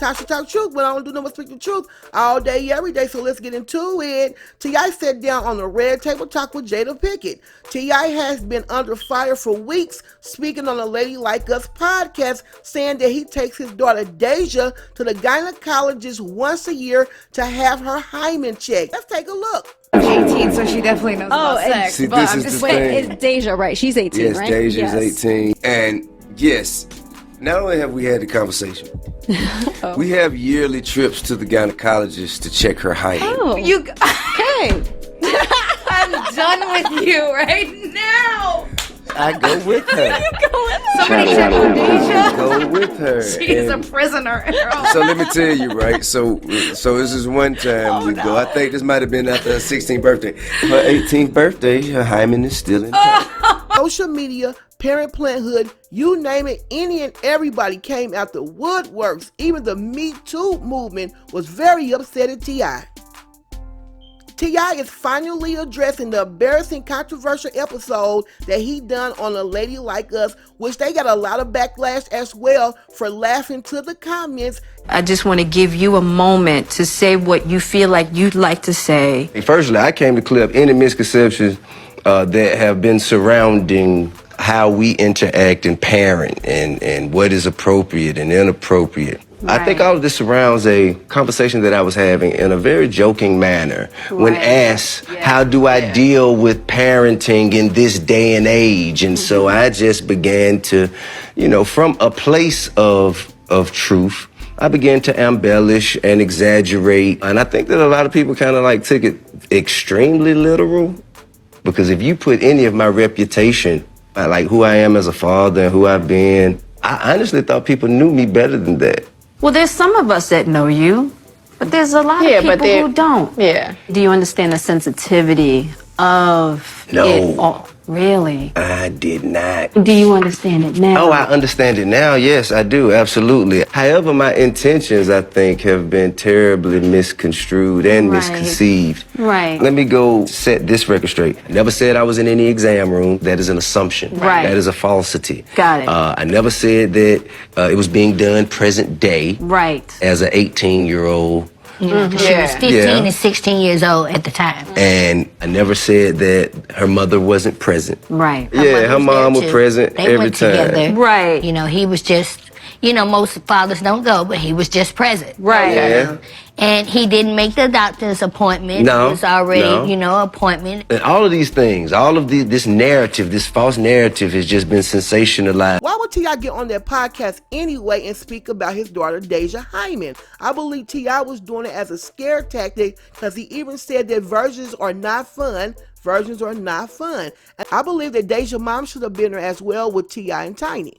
Tasha talk truth, but I don't do no more speak the truth all day, every day. So let's get into it. T.I. sat down on the Red Table Talk with Jada Pickett. T.I. has been under fire for weeks, speaking on a Lady Like Us podcast, saying that he takes his daughter Deyjah to the gynecologist once a year to have her hymen checked. Let's take a look. 18, so she definitely knows about sex. See, but this I'm is just the saying. thing. It's Deyjah, right? She's 18, yes, right? Deyjah's Yes, 18. And yes, not only have we had the conversation, we have yearly trips to the gynecologist to check her hymen. Oh, You, okay. I'm done with you right now. I go with her. Somebody check on Deyjah. Go with her. She is a prisoner. So let me tell you, right? So this is one time we go. I think this might have been after her 16th birthday. Her 18th birthday, her hymen is still intact. Social media, parent parenthood, you name it, any and everybody came out the woodworks. Even the Me Too movement was very upset at T.I. T.I. is finally addressing the embarrassing, controversial episode that he done on A Lady Like Us, which they got a lot of backlash as well for laughing to the comments. I just want to give you a moment to say what you feel like you'd like to say. Firstly, I came to clear up any misconceptions that have been surrounding how we interact and parent and what is appropriate and inappropriate. Right. I think all of this surrounds a conversation that I was having in a very joking manner when asked, how do I deal with parenting in this day and age? And so I just began to, from a place of truth, I began to embellish and exaggerate. And I think that a lot of people kind of took it extremely literal, because if you put any of my reputation, like who I am as a father and who I've been, I honestly thought people knew me better than that. Well, there's some of us that know you, but there's a lot of people who don't. Yeah. Do you understand the sensitivity of No. it all? Really? I did not. Do you understand it now? Oh, I understand it now. Yes, I do. Absolutely. However, my intentions, I think, have been terribly misconstrued and misconceived. Right. Let me go set this record straight. I never said I was in any exam room. That is an assumption. Right. That is a falsity. Got it. I never said that it was being done present day. Right. As an 18-year-old. She was 15 and 16 years old at the time. And I never said that her mother wasn't present. Right. Her mom was present They every went time. together. Right. He was just, most fathers don't go, but he was just present. Right. Yeah. And he didn't make the doctor's appointment. No, It was already, no. appointment. And all of these things, all of this narrative, this false narrative has just been sensationalized. Why would T.I. get on that podcast anyway and speak about his daughter Deyjah Hymen? I believe T.I. was doing it as a scare tactic, because he even said that virgins are not fun. Virgins are not fun. And I believe that Deyjah's mom should have been there as well with T.I. and Tiny,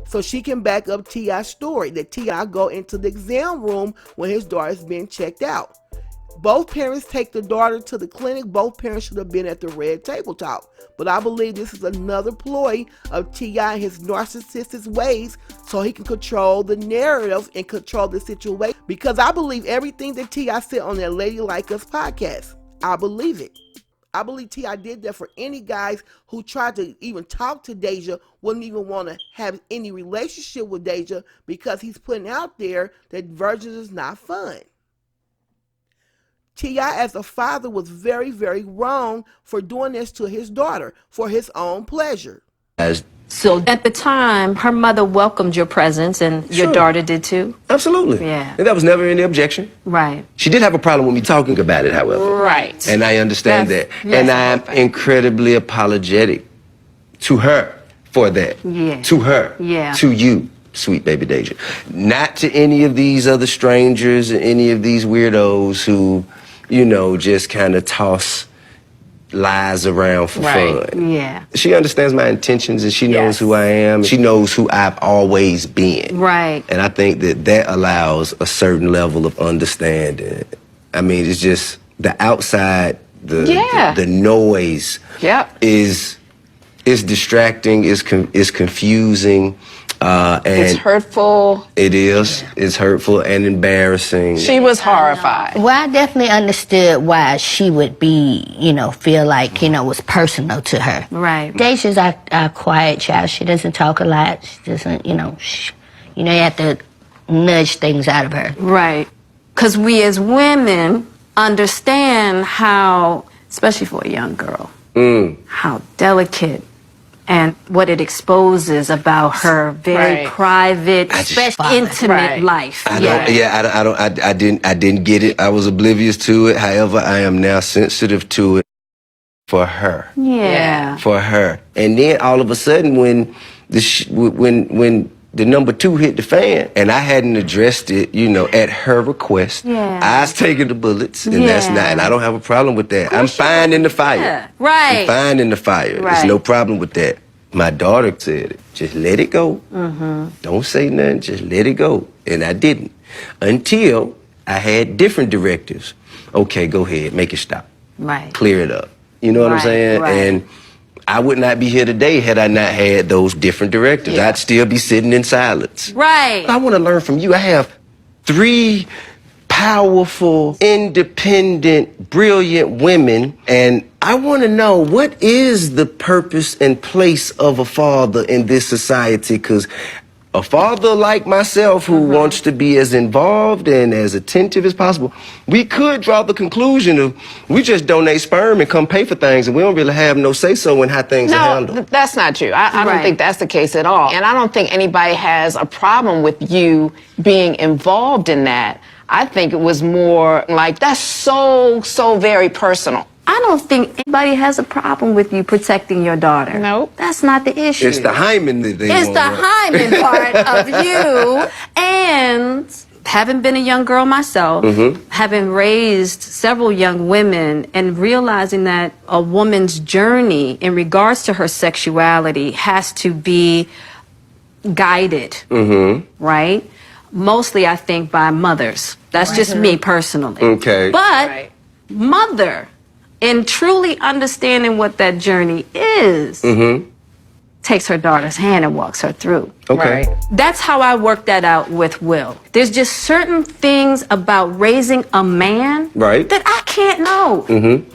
so she can back up T.I.'s story that T.I. go into the exam room when his daughter's being checked out. Both parents take the daughter to the clinic. Both parents should have been at the Red Table Talk. But I believe this is another ploy of T.I. and his narcissistic ways, so he can control the narrative and control the situation. Because I believe everything that T.I. said on that Lady Like Us podcast. I believe it. I believe T.I. did that for any guys who tried to even talk to Deyjah, wouldn't even want to have any relationship with Deyjah, because he's putting out there that virgins is not fun. T.I. as a father was very, very wrong for doing this to his daughter for his own pleasure. So at the time, her mother welcomed your presence, and your daughter did too? Absolutely. Yeah. And that was never any objection. Right. She did have a problem with me talking about it, however. Right. And I understand that. And I'm incredibly apologetic to her for that. Yeah. To her. Yeah. To you, sweet baby Deyjah. Not to any of these other strangers and any of these weirdos who, just kind of toss lies around for fun. Yeah. She understands my intentions, and she knows who I am. She knows who I've always been. Right. And I think that allows a certain level of understanding. I mean, it's just the outside, the noise is distracting, is confusing. And It's hurtful. it is. It's hurtful and embarrassing. She was horrified. Well, I definitely understood why she would be, feel like, it was personal to her. Right. Deyjah's a quiet child. She doesn't talk a lot. She doesn't, you have to nudge things out of her. Right. Because we as women understand how, especially for a young girl, how delicate and what it exposes about her very private, intimate life. I didn't get it. I was oblivious to it. However, I am now sensitive to it for her. Yeah. For her. And then all of a sudden, when when the number 2 hit the fan, and I hadn't addressed it, you know, at her request. Yeah. I was taking the bullets, and that's not, and I don't have a problem with that. I'm fine in the fire. Yeah. Right. I'm fine in the fire. Right. There's no problem with that. My daughter said it. Just let it go. Don't say nothing. Just let it go. And I didn't. Until I had different directives. Okay, go ahead. Make it stop. Right. Clear it up. You know what I'm saying? Right. And I would not be here today had I not had those different directives. I'd still be sitting in silence. Right. I want to learn from you. I have 3 powerful, independent, brilliant women, and I want to know, what is the purpose and place of a father in this society? Because a father like myself who wants to be as involved and as attentive as possible, we could draw the conclusion of we just donate sperm and come pay for things, and we don't really have no say-so in how things are handled. No, that's not true. I don't think that's the case at all. And I don't think anybody has a problem with you being involved in that. I think it was more like, that's so very personal. I don't think anybody has a problem with you protecting your daughter. Nope. That's not the issue. It's the Hymen that they It's want. the Hymen part of you. And having been a young girl myself, having raised several young women, and realizing that a woman's journey in regards to her sexuality has to be guided, right? Mostly, I think, by mothers. That's just me personally. Okay. But mother, in truly understanding what that journey is, takes her daughter's hand and walks her through. Okay. That's how I work that out with Will. There's just certain things about raising a man that I can't know.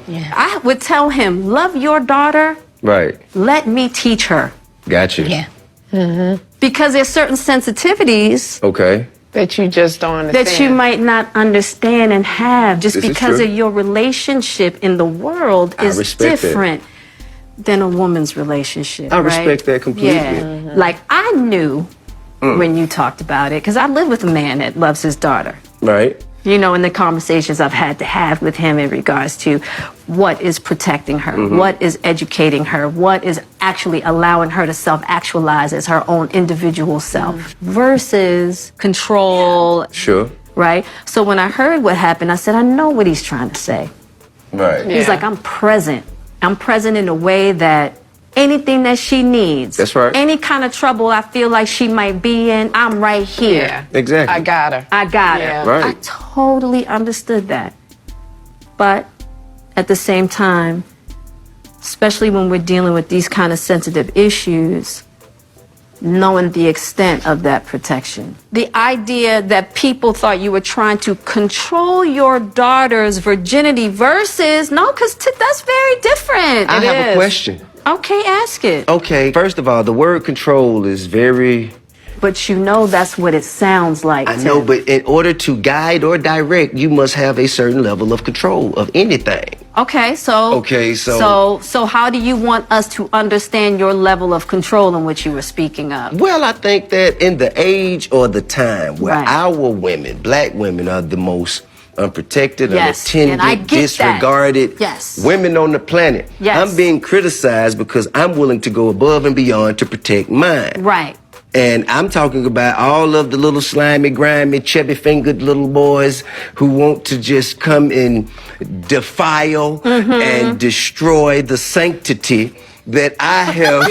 I would tell him, love your daughter, let me teach her. Gotcha. Yeah. Because there's certain sensitivities Okay. That you just don't understand. that you might not understand and have just This is because true. of your relationship in the world I is respect that. different than a woman's relationship. I right? respect that completely. Yeah. Like, I knew when you talked about it, because I live with a man that loves his daughter. Right. You know, in the conversations I've had to have with him in regards to what is protecting her, what is educating her, what is actually allowing her to self-actualize as her own individual self versus control. Sure. Right? So when I heard what happened, I said, I know what he's trying to say. Right. He's like, I'm present. I'm present in a way that anything that she needs. That's right. Any kind of trouble I feel like she might be in, I'm right here. Yeah. Exactly. I got her. I got Yeah. her. Right. I totally understood that. But at the same time, especially when we're dealing with these kind of sensitive issues, knowing the extent of that protection. The idea that people thought you were trying to control your daughter's virginity versus, no, because that's very different. I have a question. Okay, ask it. Okay, first of all, the word control is very... But you know that's what it sounds like. I know, but in order to guide or direct, you must have a certain level of control of anything. Okay, so how do you want us to understand your level of control in which you were speaking of? Well, I think that in the age or the time where Right. our women, black women, are the most unprotected, Yes, and I unattended, get that. disregarded Yes. women on the planet. Yes. I'm being criticized because I'm willing to go above and beyond to protect mine. Right. And I'm talking about all of the little slimy, grimy, chubby-fingered little boys who want to just come and defile and destroy the sanctity that I have.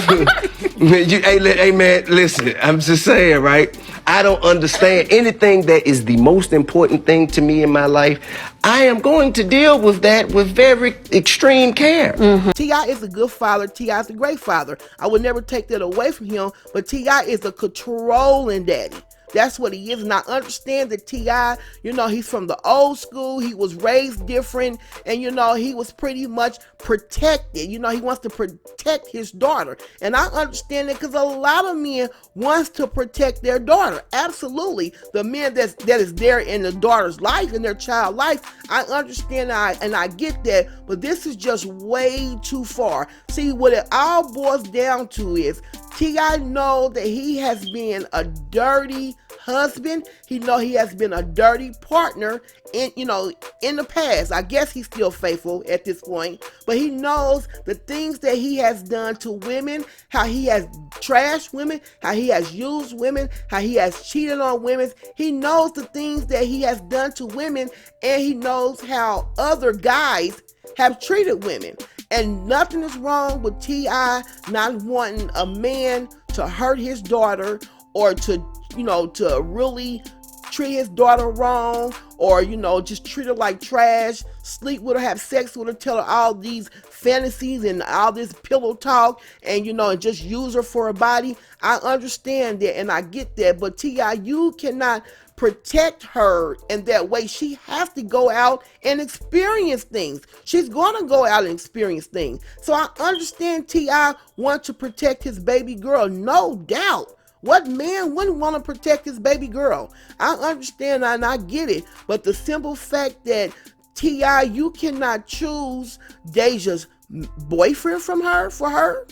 Hey, man, listen, I'm just saying, right? I don't understand anything that is the most important thing to me in my life. I am going to deal with that with very extreme care. T.I. is a good father. T.I. is a great father. I would never take that away from him, but T.I. is a controlling daddy. That's what he is. And I understand that T.I., he's from the old school. He was raised different. And, he was pretty much protected. He wants to protect his daughter. And I understand that because a lot of men wants to protect their daughter. Absolutely. The men that is there in the daughter's life, in their child life, I understand and I get that. But this is just way too far. See, what it all boils down to is T.I. know that he has been a dirty husband. He know he has been a dirty partner in the past. I guess he's still faithful at this point, but he knows the things that he has done to women, how he has trashed women, how he has used women, how he has cheated on women. He knows the things that he has done to women, and he knows how other guys have treated women. And nothing is wrong with T.I. not wanting a man to hurt his daughter or to really treat his daughter wrong or, just treat her like trash, sleep with her, have sex with her, tell her all these fantasies and all this pillow talk and, and just use her for a body. I understand that and I get that, but T.I., you cannot protect her in that way. She has to go out and experience things. She's going to go out and experience things. So I understand T.I. wants to protect his baby girl, no doubt. What man wouldn't want to protect his baby girl? I understand and I get it. But the simple fact that T.I., you cannot choose Deyjah's boyfriend for her.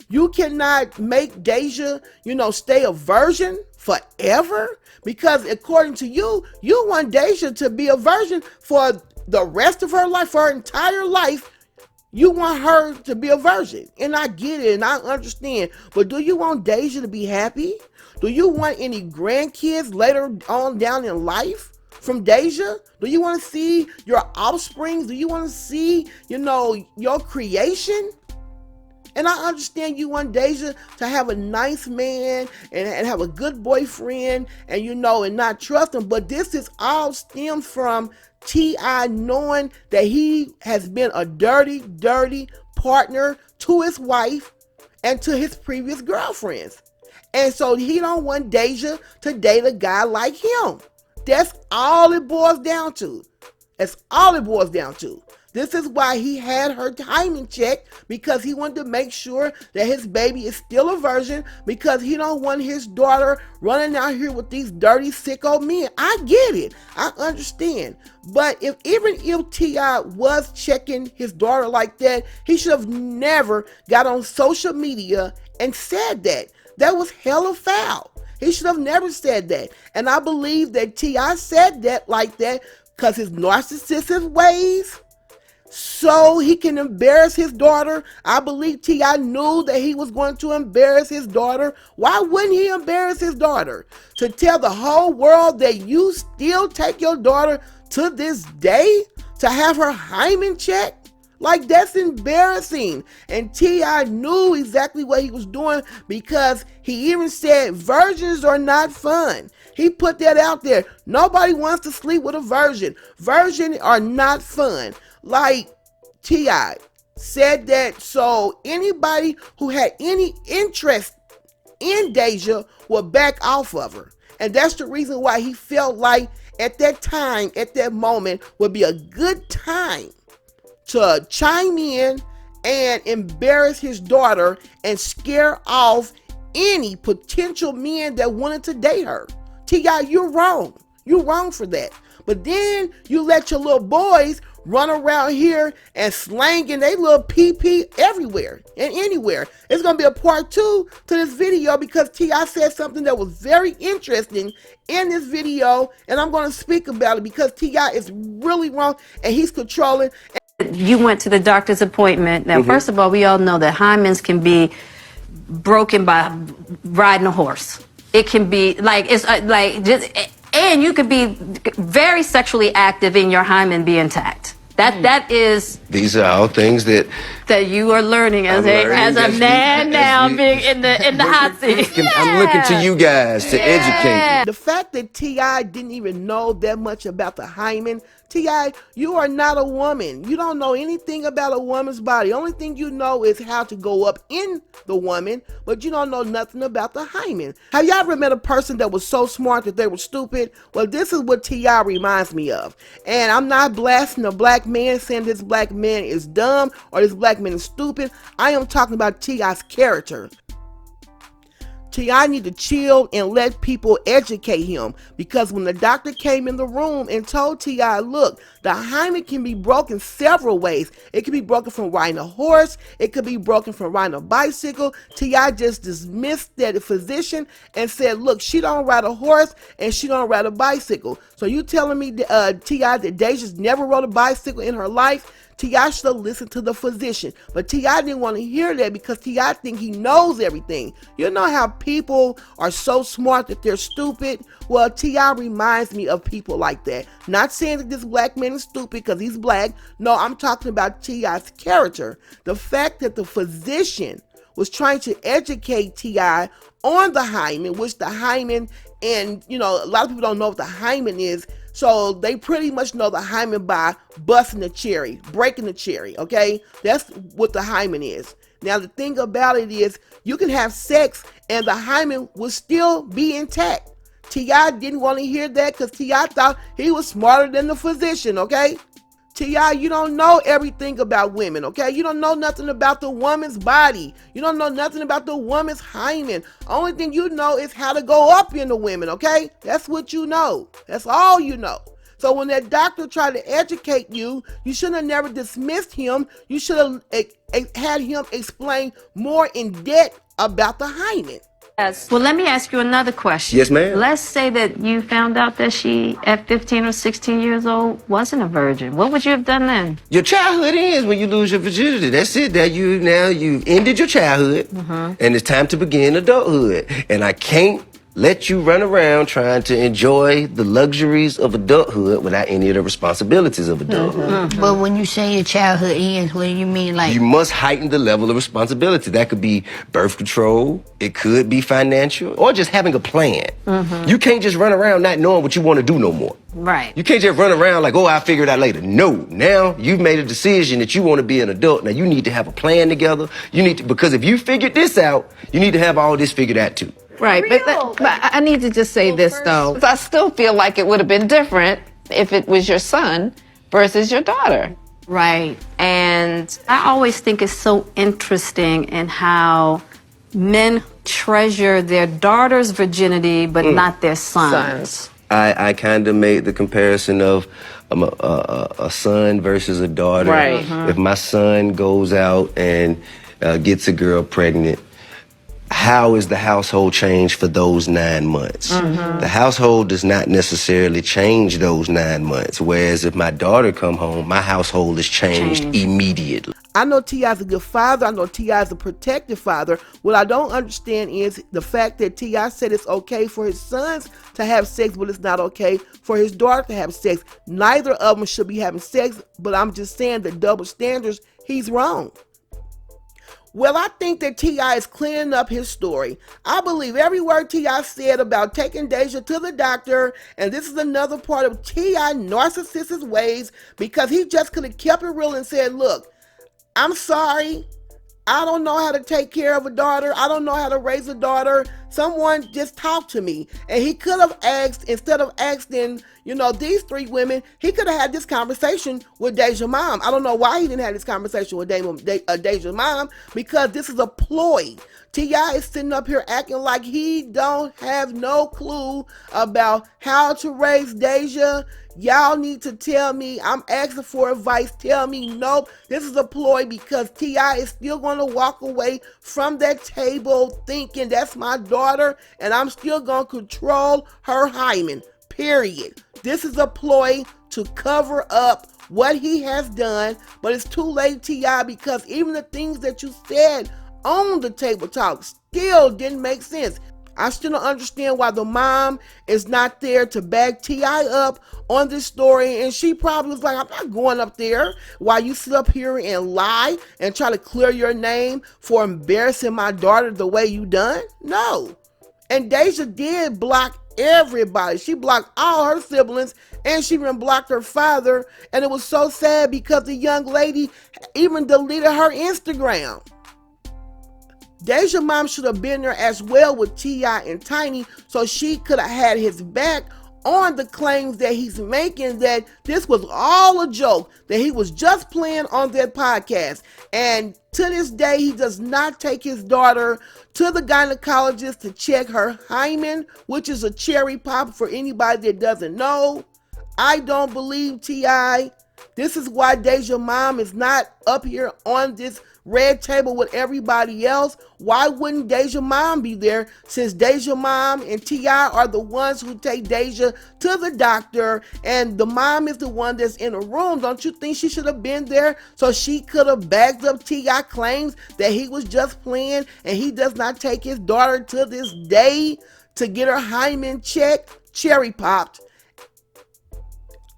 You cannot make Deyjah, stay a virgin forever. Because according to you, you want Deyjah to be a virgin for the rest of her life, for her entire life. You want her to be a virgin. And I get it and I understand. But do you want Deyjah to be happy? Do you want any grandkids later on down in life from Deyjah? Do you want to see your offspring? Do you want to see, your creation? And I understand you want Deyjah to have a nice man and have a good boyfriend and, and not trust him. But this is all stems from T.I. knowing that he has been a dirty, dirty partner to his wife and to his previous girlfriends. And so he don't want Deyjah to date a guy like him. That's all it boils down to. That's all it boils down to. This is why he had her Hymen checked, because he wanted to make sure that his baby is still a virgin, because he don't want his daughter running out here with these dirty, sicko men. I get it. I understand. But even if T.I. was checking his daughter like that, he should have never got on social media and said that. That was hella foul. He should have never said that. And I believe that T.I. said that like that because his narcissistic ways, so he can embarrass his daughter. I believe T.I. knew that he was going to embarrass his daughter. Why wouldn't he embarrass his daughter? To tell the whole world that you still take your daughter to this day to have her Hymen checked? Like, that's embarrassing. And T.I. knew exactly what he was doing, because he even said virgins are not fun. He put that out there. Nobody wants to sleep with a virgin. Virgins are not fun. Like, T.I. said that so anybody who had any interest in Deyjah would back off of her. And that's the reason why he felt like at that time, at that moment, would be a good time to chime in and embarrass his daughter and scare off any potential men that wanted to date her. T.I., you're wrong. You're wrong for that. But then you let your little boys run around here and slanging they little pee everywhere and anywhere. It's going to be a part 2 to this video, because T.I. said something that was very interesting in this video, and I'm going to speak about it because T.I. is really wrong and he's controlling. You went to the doctor's appointment. Now, first of all, we all know that hymens can be broken by riding a horse. It can be like, it's like just, and you could be very sexually active in your hymen be intact. That is. These are all things that You are learning as I'm a man now, being in the hot seat. I'm looking to you guys to educate me. The fact that T.I. didn't even know that much about the hymen, T.I., you are not a woman. You don't know anything about a woman's body. The only thing you know is how to go up in the woman, but you don't know nothing about the hymen. Have y'all ever met a person that was so smart that they were stupid? Well, this is what T.I. reminds me of. And I'm not blasting a black man saying this black man is dumb or this black man is stupid. I am talking about T.I.'s character. T.I. need to chill and let people educate him, because when the doctor came in the room and told T.I., look, the hymen can be broken several ways. It can be broken from riding a horse. It could be broken from riding a bicycle. T.I. just dismissed that physician and said, look, she don't ride a horse and she don't ride a bicycle. So you telling me, T.I., that Deyjah's never rode a bicycle in her life? T.I. should have listened to the physician, but T.I. didn't want to hear that because T.I. think he knows everything. You know how people are so smart that they're stupid? Well, T.I. reminds me of people like that. Not saying that this black man is stupid because he's black. No, I'm talking about T.I.'s character. The fact that the physician was trying to educate T.I. on the hymen, which the hymen, and a lot of people don't know what the hymen is. So they pretty much know the hymen by busting the cherry, breaking the cherry, okay? That's what the hymen is. Now, the thing about it is you can have sex and the hymen will still be intact. T.I. didn't want to hear that because T.I. thought he was smarter than the physician, okay? T.I., you don't know everything about women, okay? You don't know nothing about the woman's body. You don't know nothing about the woman's hymen. Only thing you know is how to go up in the women, okay? That's what you know. That's all you know. So when that doctor tried to educate you, you should have never dismissed him. You should have had him explain more in depth about the hymen. Yes. Well, let me ask you another question. Yes, ma'am. Let's say that you found out that she, at 15 or 16 years old, wasn't a virgin. What would you have done then? Your childhood ends when you lose your virginity. That's it. You've ended your childhood, and it's time to begin adulthood. And I can't let you run around trying to enjoy the luxuries of adulthood without any of the responsibilities of adulthood. But when you say your childhood ends, what do you mean? Like, You must heighten the level of responsibility. That could be birth control, it could be financial, or just having a plan. You can't just run around not knowing what you want to do no more. Right. You can't just run around like, oh, I'll figure it out later. No, now you've made a decision that you want to be an adult. Now you need to have a plan together. Because if you figured this out, you need to have all this figured out too. Right, but I need to just say this, though. I still feel like it would have been different if it was your son versus your daughter. Right. And I always think it's so interesting in how men treasure their daughter's virginity, but not their sons. I kind of made the comparison of a son versus a daughter. Right. If my son goes out and gets a girl pregnant, how is the household changed for those 9 months? The household does not necessarily change those 9 months. Whereas if my daughter come home, my household is changed immediately. I know T.I.'s a good father. I know T.I.'s a protective father. What I don't understand is the fact that T.I. said it's okay for his sons to have sex, but it's not okay for his daughter to have sex. Neither of them should be having sex, but I'm just saying the double standards, he's wrong. Well, I think that T.I. is cleaning up his story. I believe every word T.I. said about taking Deyjah to the doctor, and this is another part of T.I. narcissistic ways, because he just could have kept it real and said, look, I'm sorry. I don't know how to take care of a daughter. I don't know how to raise a daughter. Someone just talk to me. And he could have asked, instead of asking, these 3 women, he could have had this conversation with Deyjah's mom. I don't know why he didn't have this conversation with Deyjah's mom, because this is a ploy. T.I. is sitting up here acting like he don't have no clue about how to raise Deyjah. Y'all need to tell me. I'm asking for advice. Tell me, nope, this is a ploy, because T.I. is still going to walk away from that table thinking that's my daughter, and I'm still going to control her hymen, period. This is a ploy to cover up what he has done, but it's too late, T.I., because even the things that you said on the table talk still didn't make sense. I still don't understand why the mom is not there to back T.I. up on this story. And she probably was like, I'm not going up there while you sit up here and lie and try to clear your name for embarrassing my daughter the way you done. No. And Deyjah did block everybody. She blocked all her siblings, and she even blocked her father. And it was so sad because the young lady even deleted her Instagram. Deyjah mom should have been there as well with T.I. and Tiny, so she could have had his back on the claims that he's making, that this was all a joke, that he was just playing on that podcast. And to this day, he does not take his daughter to the gynecologist to check her hymen, which is a cherry pop for anybody that doesn't know. I don't believe T.I. This is why Deyjah mom is not up here on this red table with everybody else. Why wouldn't Deyjah mom be there, since Deyjah mom and T.I. are the ones who take Deyjah to the doctor, and the mom is the one that's in the room? Don't you think she should have been there so she could have backed up T.I. claims that he was just playing and he does not take his daughter to this day to get her hymen checked, cherry popped?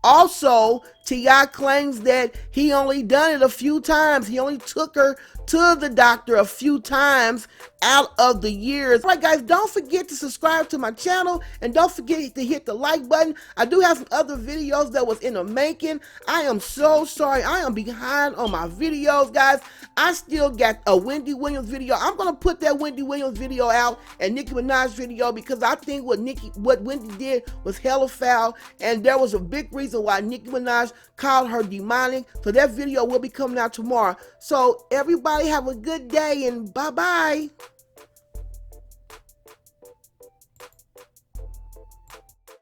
Also, T.I. claims that he only done it a few times. He only took her to the doctor a few times out of the years. All right, guys, don't forget to subscribe to my channel, and don't forget to hit the like button. I do have some other videos that was in the making. I am so sorry. I am behind on my videos, guys. I still got a Wendy Williams video. I'm going to put that Wendy Williams video out and Nicki Minaj video, because I think what Wendy did was hella foul, and there was a big reason why Nicki Minaj called her demonic. So that video will be coming out tomorrow. So everybody have a good day, and bye-bye.